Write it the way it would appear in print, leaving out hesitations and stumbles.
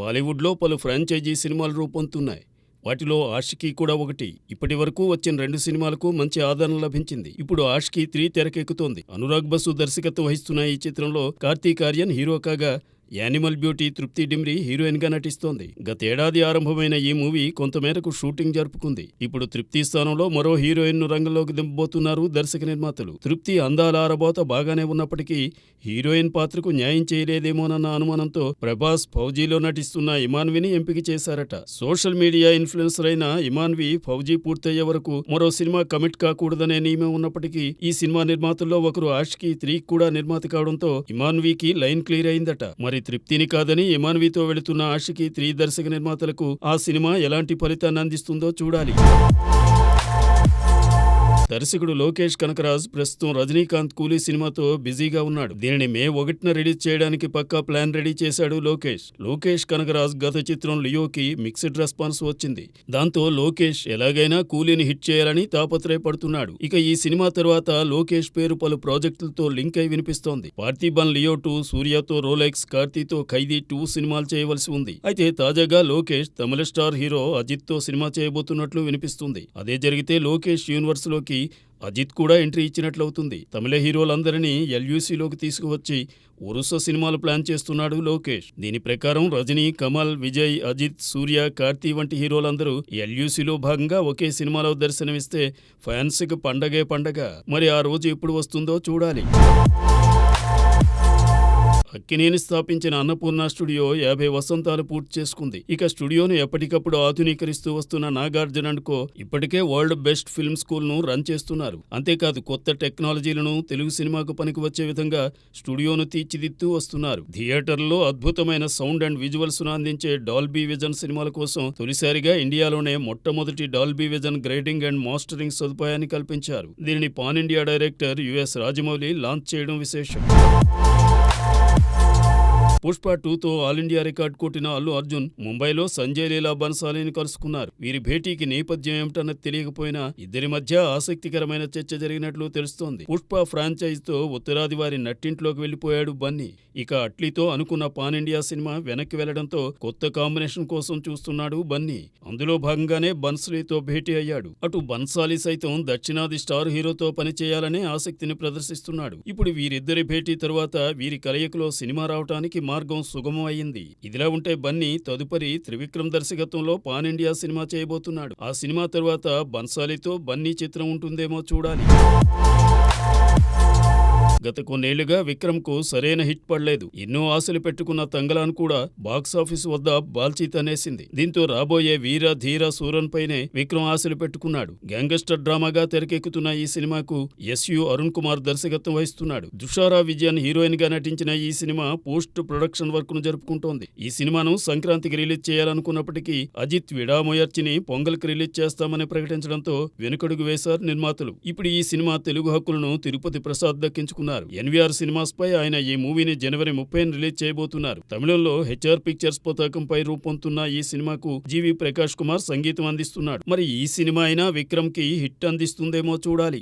బాలీవుడ్లో పలు ఫ్రాంచైజీ సినిమాలు రూపొందుతున్నాయి. వాటిలో ఆషికీ కూడా ఒకటి. ఇప్పటివరకు వచ్చిన 2 సినిమాలకు మంచి ఆదరణ లభించింది. ఇప్పుడు ఆషికీ 3 తెరకెక్కుతోంది. అనురాగ్ బసు దర్శకత్వం వహిస్తున్న ఈ చిత్రంలో కార్తీక్ ఆర్యన్ హీరో కాగా, యానిమల్ బ్యూటీ తృప్తి డిమ్రీ హీరోయిన్ గా నటిస్తోంది. గతేడాది ఆరంభమైన ఈ మూవీ కొంతమేరకు షూటింగ్ జరుపుకుంది. ఇప్పుడు తృప్తి స్థానంలో మరో హీరోయిన్ ను రంగంలోకి దింపబోతున్నారు దర్శక నిర్మాతలు. తృప్తి అందాల ఆరబోత బాగానే ఉన్నప్పటికీ హీరోయిన్ పాత్రకు న్యాయం చేయలేదేమోనన్న అనుమానంతో ప్రభాస్ ఫౌజీలో నటిస్తున్న ఇమాన్విని ఎంపిక చేశారట. సోషల్ మీడియా ఇన్ఫ్లుయెన్సర్ అయిన ఇమాన్వి ఫౌజీ పూర్తయ్యే వరకు మరో సినిమా కమిట్ కాకూడదనే నియమం ఉన్నప్పటికీ ఈ సినిమా నిర్మాతల్లో ఒకరు ఆషికీ 3 కూడా నిర్మాత కావడంతో ఇమాన్వికి లైన్ క్లియర్ అయిందట. మరి తృప్తిని కాదని ఇమాన్వితో వెళుతున్న ఆషికీ 3 దర్శక నిర్మాతలకు ఆ సినిమా ఎలాంటి ఫలితాన్ని అందిస్తుందో చూడాలి. దర్శకుడు లోకేష్ కనకరాజ్ ప్రస్తుతం రజనీకాంత్ కూలీ సినిమాతో బిజీగా ఉన్నాడు. దీనిని మే 1న రిలీజ్ చేయడానికి పక్కా ప్లాన్ రెడీ చేశాడు లోకేష్ కనకరాజ్ గత చిత్రం లియోకి మిక్స్డ్ రెస్పాన్స్ వచ్చింది. దాంతో లోకేష్ ఎలాగైనా కూలీని హిట్ చేయాలని తాపత్రయపడుతున్నాడు. ఇక ఈ సినిమా తర్వాత లోకేష్ పేరు పలు ప్రాజెక్టులతో లింక్ అయి వినిపిస్తోంది. పార్థిబన్ లియో 2, సూర్యతో రోలెక్స్, కార్తీతో ఖైదీ 2 సినిమాలు చేయవలసి ఉంది. అయితే తాజాగా లోకేష్ తమిళ స్టార్ హీరో అజిత్ తో సినిమా చేయబోతున్నట్లు వినిపిస్తుంది. అదే జరిగితే లోకేష్ యూనివర్స్ లోకి అజిత్ కూడా ఎంట్రీ ఇచ్చినట్లవుతుంది. తమిళ హీరోలందరినీ ఎల్యూసీలోకి తీసుకువచ్చి వరుస సినిమాలు ప్లాన్ చేస్తున్నాడు లోకేష్. దీని ప్రకారం రజనీ, కమల్, విజయ్, అజిత్, సూర్య, కార్తీ వంటి హీరోలందరూ ఎల్యూసీలో భాగంగా ఒకే సినిమాలో దర్శనమిస్తే ఫ్యాన్స్ కి పండగే పండగ. మరి ఆ రోజు ఎప్పుడు వస్తుందో చూడాలి. అక్కినేని స్థాపించిన అన్నపూర్ణ స్టూడియో 50 వసంతాలు పూర్తి చేసుకుంది. ఇక స్టూడియోను ఎప్పటికప్పుడు ఆధునీకరిస్తూ వస్తున్న నాగార్జున అండ్ కో ఇప్పటికే వరల్డ్ బెస్ట్ ఫిల్మ్ స్కూల్ ను రన్ చేస్తున్నారు. అంతేకాదు కొత్త టెక్నాలజీలను తెలుగు సినిమాకు పనికి వచ్చే విధంగా స్టూడియోను తీర్చిదిద్దుతూ వస్తున్నారు. థియేటర్లో అద్భుతమైన సౌండ్ అండ్ విజువల్స్ ను అందించే డాల్బీ విజన్ సినిమాల కోసం తొలిసారిగా ఇండియాలోనే మొట్టమొదటి Dolby vision grading and mastering సదుపాయాన్ని కల్పించారు. దీనిని pan India director US Rajamouli launch చేయడం విశేషం. పుష్ప 2తో ఆల్ ఇండియా రికార్డ్ కొట్టిన అల్లు అర్జున్ ముంబైలో సంజయ్ లీలా బన్సాలీని కలుసుకున్నారు. వీరి భేటీకి నేపథ్యం ఏమిటన్నది తెలియకపోయినా ఇద్దరి మధ్య ఆసక్తికరమైన చర్చ జరిగినట్లు తెలుస్తోంది. పుష్ప ఫ్రాంచైజ్ తో ఉత్తరాది వారి నట్టింట్లోకి వెళ్లిపోయాడు బన్నీ. ఇక అట్లీతో అనుకున్న పాన్ ఇండియా సినిమా వెనక్కి వెళ్లడంతో కొత్త కాంబినేషన్ కోసం చూస్తున్నాడు బన్నీ. అందులో భాగంగానే బన్సాలీతో భేటీ అయ్యాడు. అటు బన్సాలీ సైతం దక్షిణాది స్టార్ హీరోతో పనిచేయాలనే ఆసక్తిని ప్రదర్శిస్తున్నాడు. ఇప్పుడు వీరిద్దరి భేటీ తరువాత వీరి కలయికలో సినిమా రావటానికి మార్గం సుగమం అయ్యింది. ఇదిలా ఉంటే బన్నీ తదుపరి త్రివిక్రమ్ దర్శకత్వంలో పాన్ ఇండియా సినిమా చేయబోతున్నాడు. ఆ సినిమా తరువాత బన్సాలీతో బన్నీ చిత్రం ఉంటుందేమో చూడాలి. గత కొన్నేళ్లుగా విక్రమ్ కు సరైన హిట్ పడలేదు. ఎన్నో ఆశలు పెట్టుకున్న తంగలాన్ కూడా బాక్సాఫీస్ వద్ద బాల్చీ తనేసింది. దీంతో రాబోయే వీర ధీర సూరన్ పైనే విక్రమ్ ఆశలు పెట్టుకున్నాడు. గ్యాంగస్టర్ డ్రామాగా తెరకెక్కుతున్న ఈ సినిమాకు ఎస్యు అరుణ్ కుమార్ దర్శకత్వం వహిస్తున్నాడు. దుషారా విజయన్ హీరోయిన్ గా నటించిన ఈ సినిమా పోస్ట్ ప్రొడక్షన్ వర్క్ ను జరుపుకుంటోంది. ఈ సినిమాను సంక్రాంతికి రిలీజ్ చేయాలనుకున్నప్పటికీ అజిత్ విడామొయర్చిని పొంగల్కి రిలీజ్ చేస్తామని ప్రకటించడంతో వెనుకడుగు వేశారు నిర్మాతలు. ఇప్పుడు ఈ సినిమా తెలుగు హక్కులను తిరుపతి ప్రసాద్ దక్కించుకున్నారు. ఎన్వీఆర్ సినిమాస్ పై ఆయన ఈ మూవీని జనవరి 30న రిలీజ్ చేయబోతున్నారు. తమిళంలో హెచ్ఆర్ పిక్చర్స్ పతాకంపై రూపొందుతున్న ఈ సినిమాకు జీవి ప్రకాష్ కుమార్ సంగీతం అందిస్తున్నాడు. మరి ఈ సినిమా అయినా విక్రమ్ కి హిట్ అందిస్తుందేమో చూడాలి.